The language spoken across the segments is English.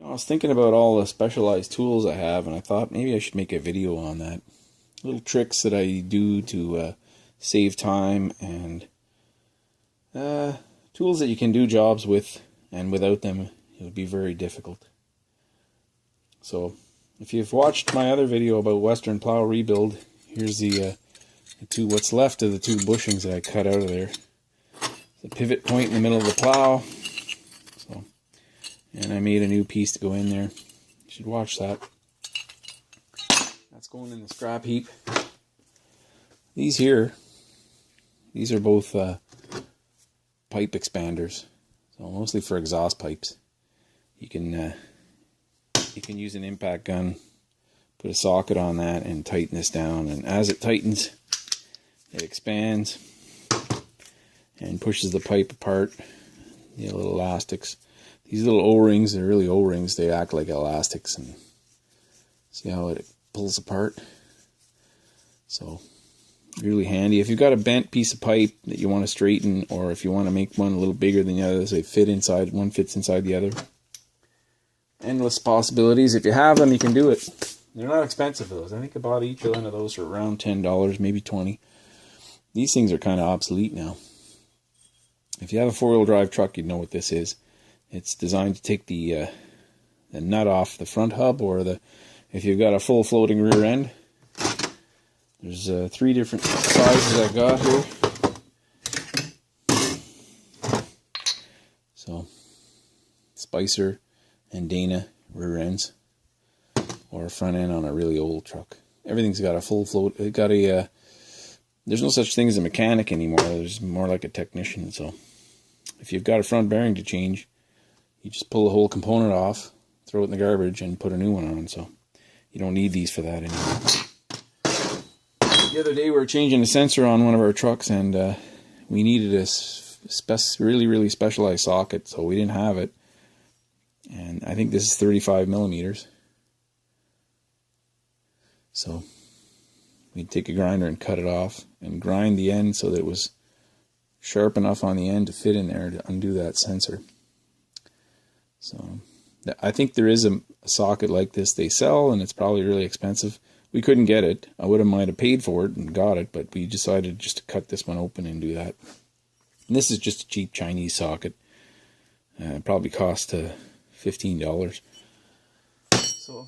I was thinking about all the specialized tools I have, and I thought maybe I should make a video on that. Little tricks that I do to save time, and tools that you can do jobs with, and without them it would be very difficult. So if you've watched my other video about Western plow rebuild, here's the what's left of the two bushings that I cut out of there. The pivot point in the middle of the plow. And I made a new piece to go in there. You should watch that. That's going in the scrap heap. These here, these are both pipe expanders. So mostly for exhaust pipes. You can use an impact gun, put a socket on that, and tighten this down. And as it tightens, it expands and pushes the pipe apart. The little elastics. These little O-rings, they're really O-rings, they act like elastics, and see how it pulls apart? So, really handy. If you've got a bent piece of pipe that you want to straighten, or if you want to make one a little bigger than the other, so they fit inside, one fits inside the other. Endless possibilities. If you have them, you can do it. They're not expensive, those. I think I bought each one of those for around $10, maybe $20. These things are kind of obsolete now. If you have a four-wheel drive truck, you'd know what this is. It's designed to take the nut off the front hub, or if you've got a full floating rear end. There's 3 different sizes I've got here. So, Spicer and Dana rear ends, or front end on a really old truck. Everything's got a full float. It got a. There's no such thing as a mechanic anymore. There's more like a technician. So, if you've got a front bearing to change, you just pull the whole component off, throw it in the garbage, and put a new one on. So you don't need these for that anymore. The other day we were changing a sensor on one of our trucks, and we needed a really specialized socket, so we didn't have it. And I think this is 35 millimeters. So we'd take a grinder and cut it off and grind the end so that it was sharp enough on the end to fit in there to undo that sensor. So I think there is a socket like this they sell, and it's probably really expensive. We couldn't get it. I might have paid for it and got it, but we decided just to cut this one open and do that. And this is just a cheap Chinese socket. It probably cost $15. So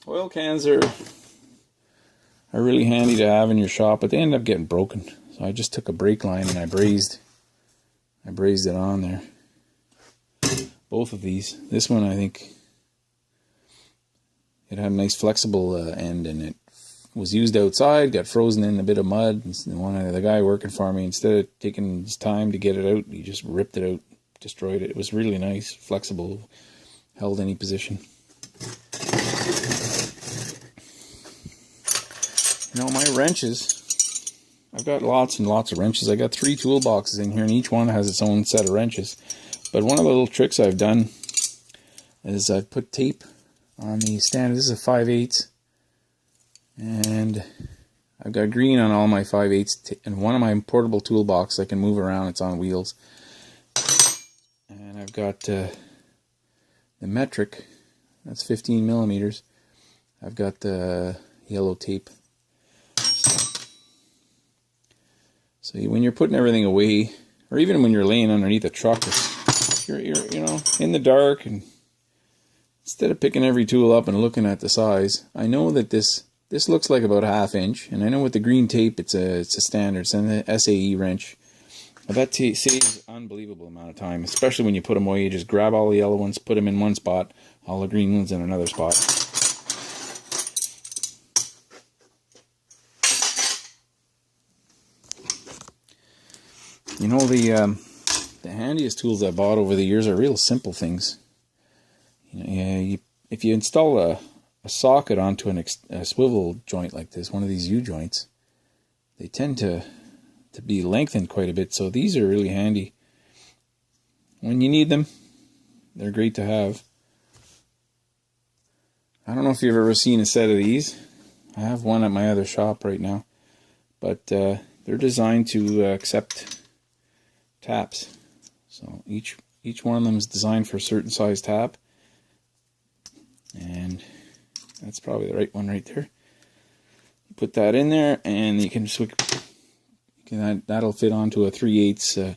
oil cans are really handy to have in your shop, but they end up getting broken. So I just took a brake line and I brazed it on there. Both of these. This one, I think, it had a nice flexible end, and it was used outside, got frozen in a bit of mud. And the guy working for me, instead of taking his time to get it out, he just ripped it out, destroyed it. It was really nice, flexible, held any position. You know, my wrenches, I've got lots and lots of wrenches. I got 3 toolboxes in here, and each one has its own set of wrenches. But one of the little tricks I've done is I've put tape on the stand. This is a 5/8, and I've got green on all my 5/8, and one of my portable toolboxes I can move around. It's on wheels, and I've got the metric. That's 15 millimeters. I've got the yellow tape. So when you're putting everything away, or even when you're laying underneath a truck, you're in the dark, and instead of picking every tool up and looking at the size, I know that this looks like about 1/2 inch, and I know with the green tape it's a standard. It's an SAE wrench. But that saves an unbelievable amount of time, especially when you put them away. You just grab all the yellow ones, put them in one spot, all the green ones in another spot. You know, the handiest tools I bought over the years are real simple things. If you install a socket onto a swivel joint like this, one of these U-joints, they tend to be lengthened quite a bit. So these are really handy. When you need them, they're great to have. I don't know if you've ever seen a set of these. I have one at my other shop right now. But they're designed to accept taps. So each one of them is designed for a certain size tap. And that's probably the right one right there. You put that in there, and you can switch. That'll fit onto a 3/8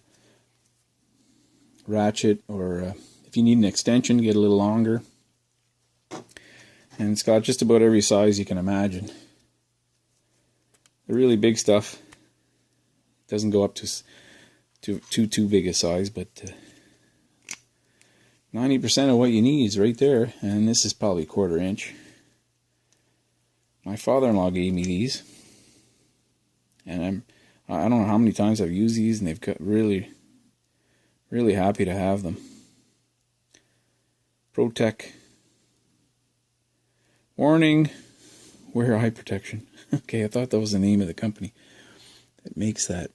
ratchet, or if you need an extension, get a little longer. And it's got just about every size you can imagine. The really big stuff doesn't go up to too big a size, but 90% of what you need is right there. And this is probably 1/4 inch. My father-in-law gave me these, and I don't know how many times I've used these, and they've got really happy to have them. ProTech. Warning, wear eye protection. Okay, I thought that was the name of the company that makes that.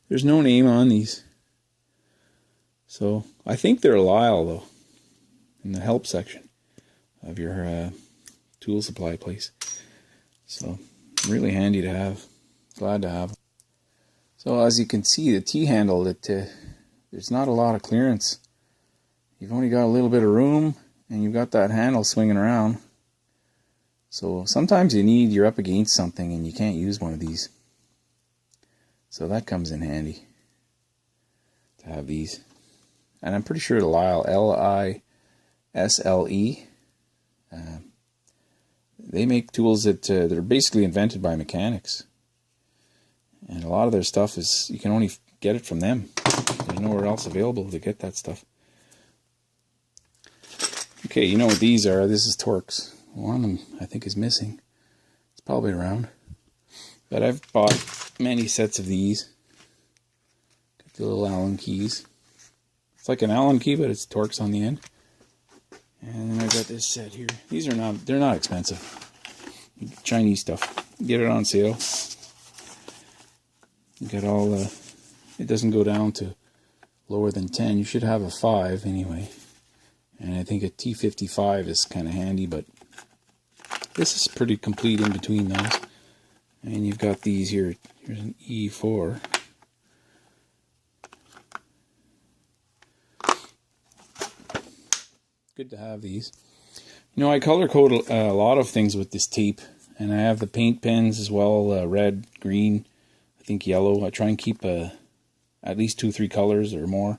There's no name on these. So, I think they're Lyle, though, in the help section of your tool supply place. So, really handy to have. Glad to have them. So, as you can see, the T-handle, there's not a lot of clearance. You've only got a little bit of room, and you've got that handle swinging around. So sometimes you're up against something and you can't use one of these. So that comes in handy to have these. And I'm pretty sure the Lyle, Lisle, they make tools that are basically invented by mechanics. And a lot of their stuff you can only get it from them. There's nowhere else available to get that stuff. Okay, you know what these are. This is Torx. One of them, I think, is missing. It's probably around. But I've bought many sets of these. Got the little Allen keys. It's like an Allen key, but it's Torx on the end. And then I've got this set here. They're not expensive. Chinese stuff. Get it on sale. You got all it doesn't go down to lower than 10. You should have a 5 anyway. And I think a T55 is kind of handy, but this is pretty complete in between those. And you've got these here. Here's an E4. Good to have these. You know, I color code a lot of things with this tape. And I have the paint pens as well, red, green, I think yellow. I try and keep at least 2-3 colors or more.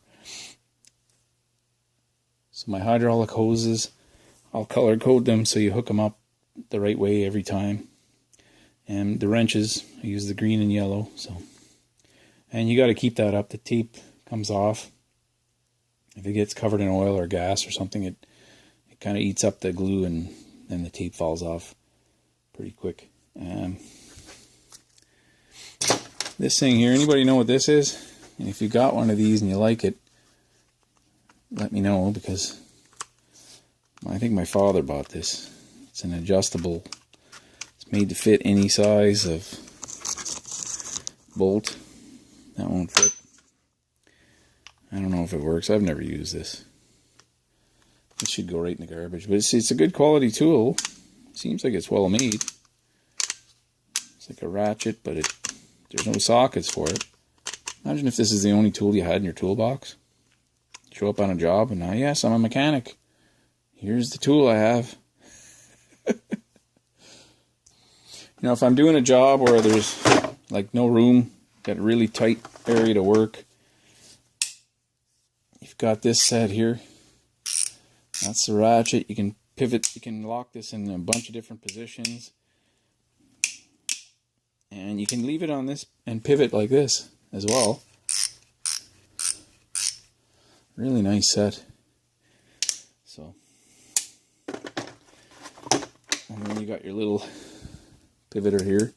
So my hydraulic hoses, I'll color code them so you hook them up the right way every time. And the wrenches, I use the green and yellow. And you got to keep that up. The tape comes off. If it gets covered in oil or gas or something, it kind of eats up the glue, and then the tape falls off pretty quick. This thing here, anybody know what this is? And if you got one of these and you like it, let me know, because I think my father bought this. It's an adjustable. It's made to fit any size of bolt. That won't fit. I don't know if it works. I've never used this. This should go right in the garbage. But it's a good quality tool. Seems like it's well made. It's like a ratchet, but there's no sockets for it. Imagine if this is the only tool you had in your toolbox. Show up on a job and now, yes, I'm a mechanic. Here's the tool I have. You know, if I'm doing a job where there's like no room, got a really tight area to work, you've got this set here. That's the ratchet. You can pivot, you can lock this in a bunch of different positions. And you can leave it on this and pivot like this as well. Really nice set. So, and then you got your little pivoter here.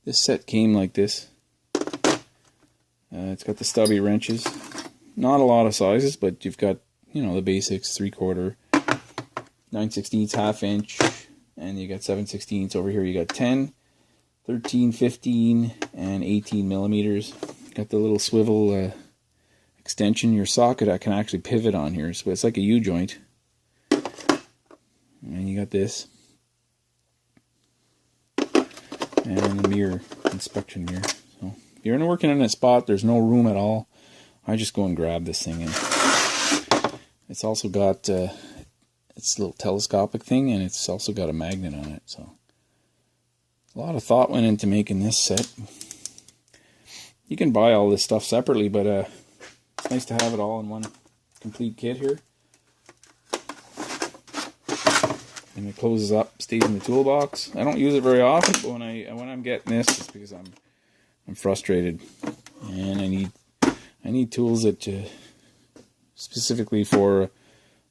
This set came like this. It's got the stubby wrenches. Not a lot of sizes, but you've got, you know, the basics: 3/4, 9/16, 1/2 inch, and you got 7/16 over here. You got 10, 13, 15, and 18 millimeters. Got the little swivel extension. Your socket I can actually pivot on here, so it's like a U-joint. And you got this. And a mirror, inspection mirror. So if you're working in a spot there's no room at all, I just go and grab this thing, and it's also got it's a little telescopic thing, and it's also got a magnet on it. So a lot of thought went into making this set. You can buy all this stuff separately, but it's nice to have it all in one complete kit here. And it closes up, stays in the toolbox. I don't use it very often, but when I'm getting this, it's because I'm frustrated, and I need tools that specifically for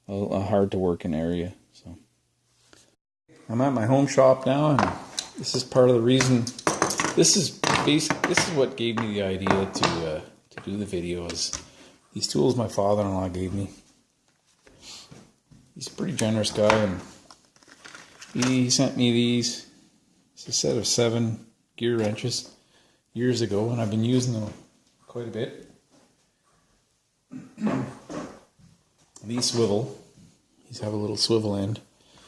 a hard to work in area. So I'm at my home shop now, and this is part of the reason. This is what gave me the idea to do the video. Is these tools my father-in-law gave me. He's a pretty generous guy, and he sent me these. It's a set of 7 gear wrenches years ago, and I've been using them quite a bit. These swivel. These have a little swivel end.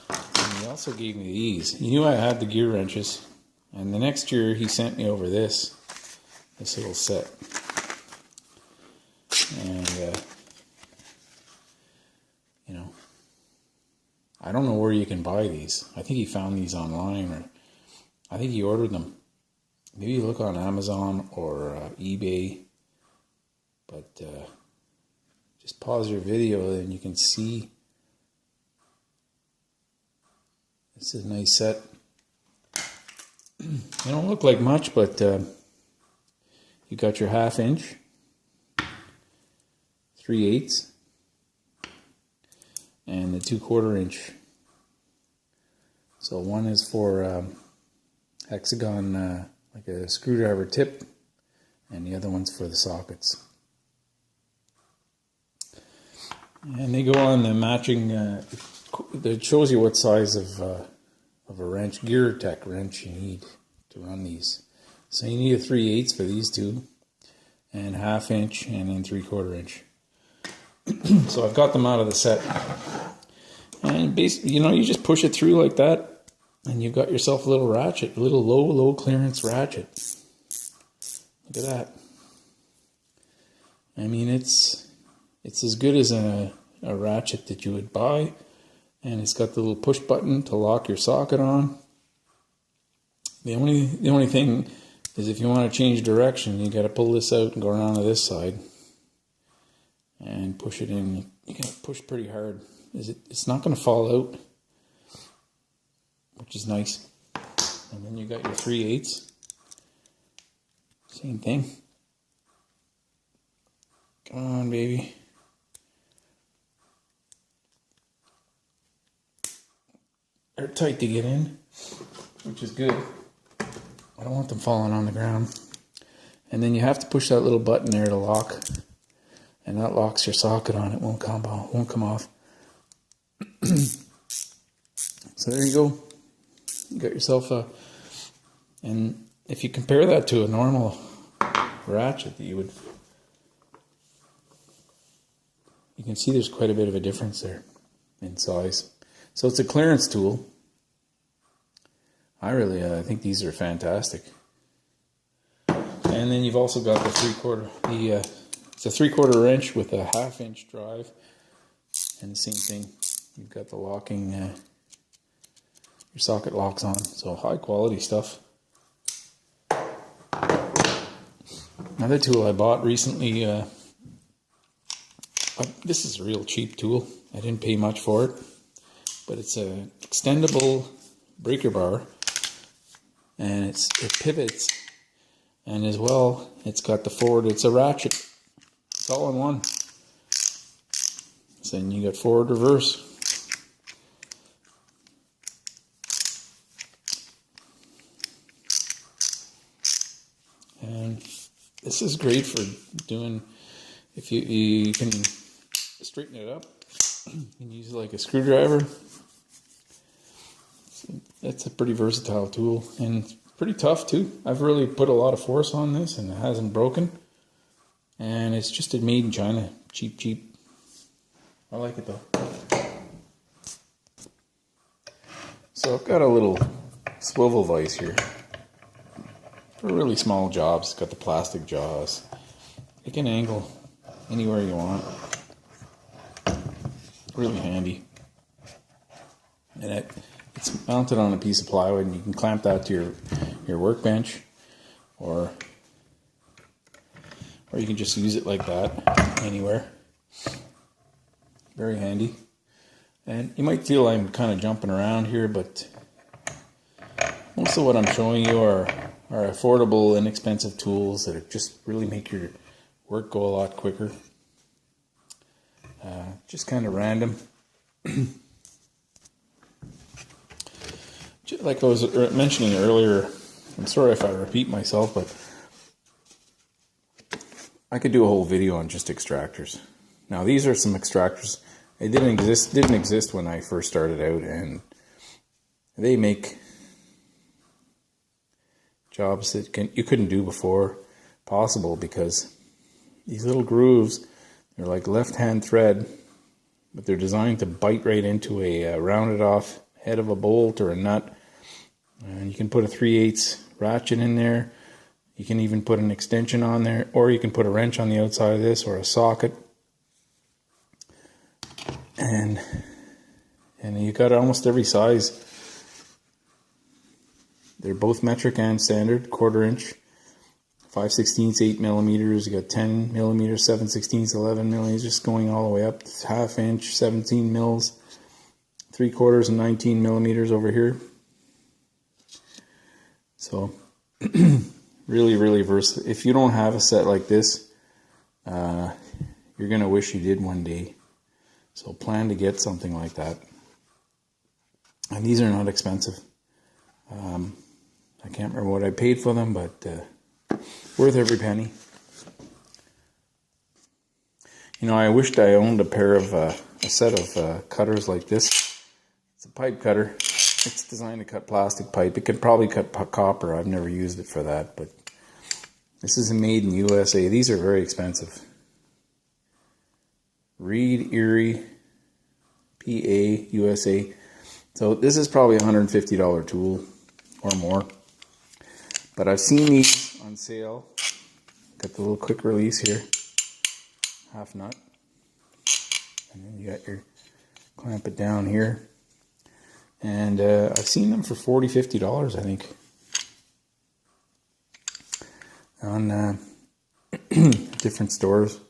And he also gave me these. He knew I had the gear wrenches, and the next year he sent me over this little set. And you know, I don't know where you can buy these. I think he found these online, or I think he ordered them. Maybe you look on Amazon or eBay. But just pause your video and you can see. This is a nice set. They don't look like much, but you got your 1/2 inch, 3/8, and the 2/4 inch. So one is for hexagon, like a screwdriver tip, and the other one's for the sockets. And they go on the matching. It shows you what size of a wrench, gear tech wrench, you need to run these. So you need a 3/8 for these two, and 1/2 inch, and then 3/4 inch. So I've got them out of the set, and basically, you know, you just push it through like that, and you've got yourself a little ratchet, a little low clearance ratchet. Look at that. I mean, it's as good as a ratchet that you would buy, and it's got the little push button to lock your socket on. The only thing is, if you want to change direction, you got to pull this out and go around to this side and push it in. You got to push pretty hard. It's not going to fall out, which is nice. And then you got your 3/8. Same thing. Come on, baby. They're tight to get in, which is good. I don't want them falling on the ground. And then you have to push that little button there to lock, and that locks your socket on. It won't come off. So there you go. You got yourself a. And if you compare that to a normal ratchet that you can see there's quite a bit of a difference there in size. So it's a clearance tool. I think these are fantastic. And then you've also got the 3/4. It's a 3/4 wrench with a 1/2 inch drive, and the same thing. You've got the locking. Your socket locks on. So high quality stuff. Another tool I bought recently. This is a real cheap tool. I didn't pay much for it. But it's a extendable breaker bar, and it pivots, and as well it's got the forward. It's a ratchet. It's all in one. So then you got forward, reverse. And this is great for doing, if you can straighten it up. You can use it like a screwdriver. It's a pretty versatile tool, and it's pretty tough too. I've really put a lot of force on this, and it hasn't broken. And it's just made in China. Cheap. I like it though. So I've got a little swivel vise here for really small jobs. It's got the plastic jaws. It can angle anywhere you want. Really handy. And it's mounted on a piece of plywood, and you can clamp that to your workbench, or you can just use it like that anywhere. Very handy. And you might feel I'm kind of jumping around here, but most of what I'm showing you are affordable, inexpensive tools that just really make your work go a lot quicker. Just kind of random. Like I was mentioning earlier, I'm sorry if I repeat myself, but I could do a whole video on just extractors. Now these are some extractors. They didn't exist when I first started out, and they make jobs that you couldn't do before possible, because these little grooves, they're like left-hand thread, but they're designed to bite right into a rounded off head of a bolt or a nut. And you can put a 3/8 ratchet in there. You can even put an extension on there, or you can put a wrench on the outside of this, or a socket. And you got almost every size. They're both metric and standard, 1/4 inch, 5/16, 8 millimeters. You got 10 millimeters, 7/16, 11 millimeters, just going all the way up. 1/2 inch, 17 mils, 3/4 and 19 millimeters over here. So really, really versatile. If you don't have a set like this, you're gonna wish you did one day. So plan to get something like that. And these are not expensive. I can't remember what I paid for them, but worth every penny. You know, I wished I owned a set of cutters like this. It's a pipe cutter. It's designed to cut plastic pipe. It could probably cut copper. I've never used it for that, but this is made in USA. These are very expensive. Reed, Erie, PA, USA. So this is probably a $150 tool or more. But I've seen these on sale. Got the little quick release here. Half nut. And then you got your clamp it down here. And I've seen them for $40, $50, I think. On different stores.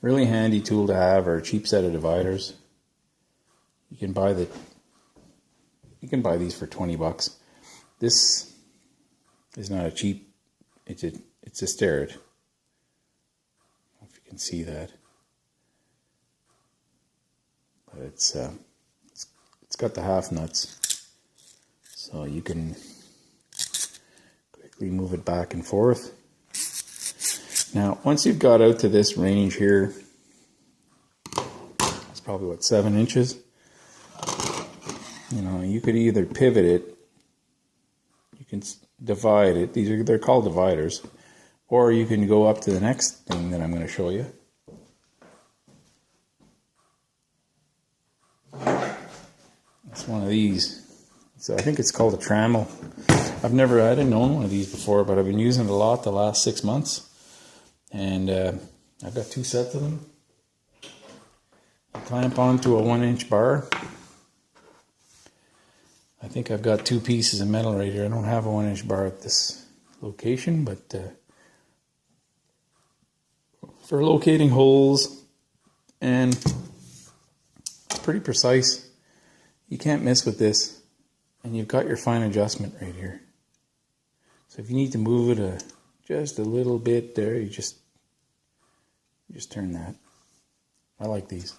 Really handy tool to have, or a cheap set of dividers. You can buy these for $20. This is not a cheap. It's a Starrett. I don't know if you can see that, but it's got the half nuts, so you can quickly move it back and forth. Now, once you've got out to this range here, it's probably what, 7 inches. You know, you could either pivot it, you can divide it. They're called dividers, or you can go up to the next thing that I'm going to show you. It's one of these. So I think it's called a Trammel. I didn't own one of these before, but I've been using it a lot the last 6 months. And I've got 2 sets of them. You clamp onto a 1-inch bar. I think I've got 2 pieces of metal right here. I don't have a 1-inch bar at this location, but for locating holes, and it's pretty precise. You can't miss with this. And you've got your fine adjustment right here. So if you need to move it just a little bit there, you just turn that. I like these.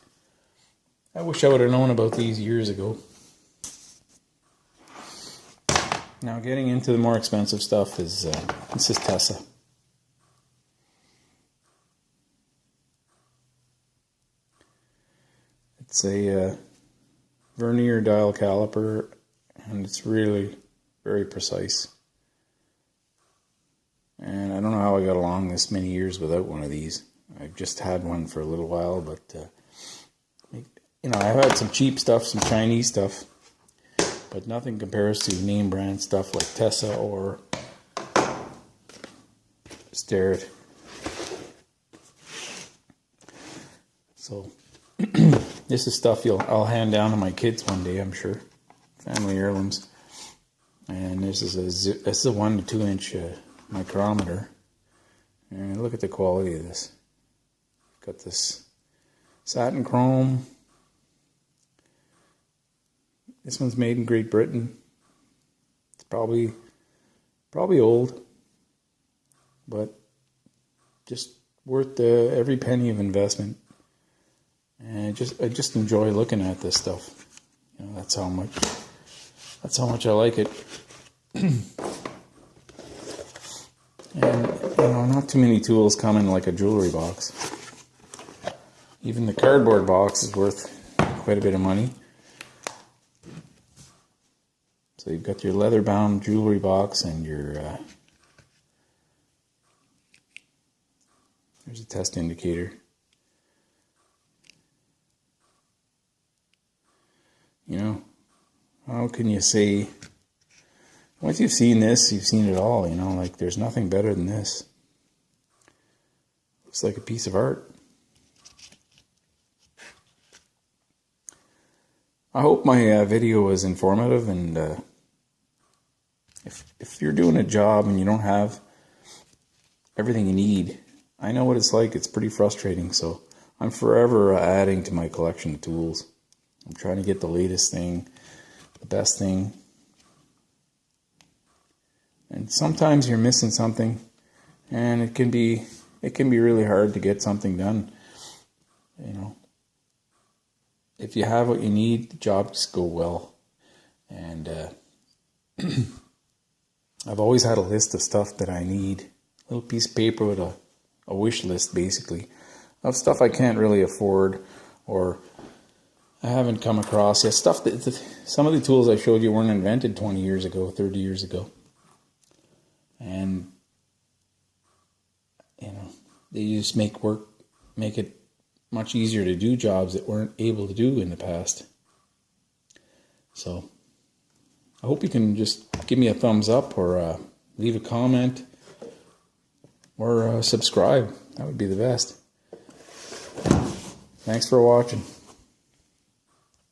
I wish I would have known about these years ago. Now getting into the more expensive stuff is, this is Tessa. It's a Vernier dial caliper, and it's really very precise. And I don't know how I got along this many years without one of these. I've just had one for a little while, but you know, I've had some cheap stuff, some Chinese stuff, but nothing compares to name brand stuff like Tessa or Starrett. So this is stuff I'll hand down to my kids one day, I'm sure. Family heirlooms. And this is a 1 to 2 inch micrometer. And look at the quality of this. Got this satin chrome. This one's made in Great Britain. It's probably old, but just worth every penny of investment. And I just enjoy looking at this stuff. You know, that's how much I like it. And you know, not too many tools come in like a jewelry box. Even the cardboard box is worth quite a bit of money. So you've got your leather-bound jewelry box and your there's a test indicator. You know, how can you say, once you've seen this, you've seen it all, you know, like there's nothing better than this. Looks like a piece of art. I hope my video was informative, and if you're doing a job and you don't have everything you need, I know what it's like. It's pretty frustrating, so I'm forever adding to my collection of tools. I'm trying to get the latest thing, the best thing. And sometimes you're missing something, and it can be really hard to get something done. You know, if you have what you need, the job just go well. And I've always had a list of stuff that I need. A little piece of paper with a wish list, basically, of stuff I can't really afford or I haven't come across yet. Stuff that some of the tools I showed you weren't invented 20 years ago, 30 years ago. And, you know, they just make it much easier to do jobs that weren't able to do in the past. So I hope you can just give me a thumbs up or leave a comment or subscribe. That would be the best. Thanks for watching.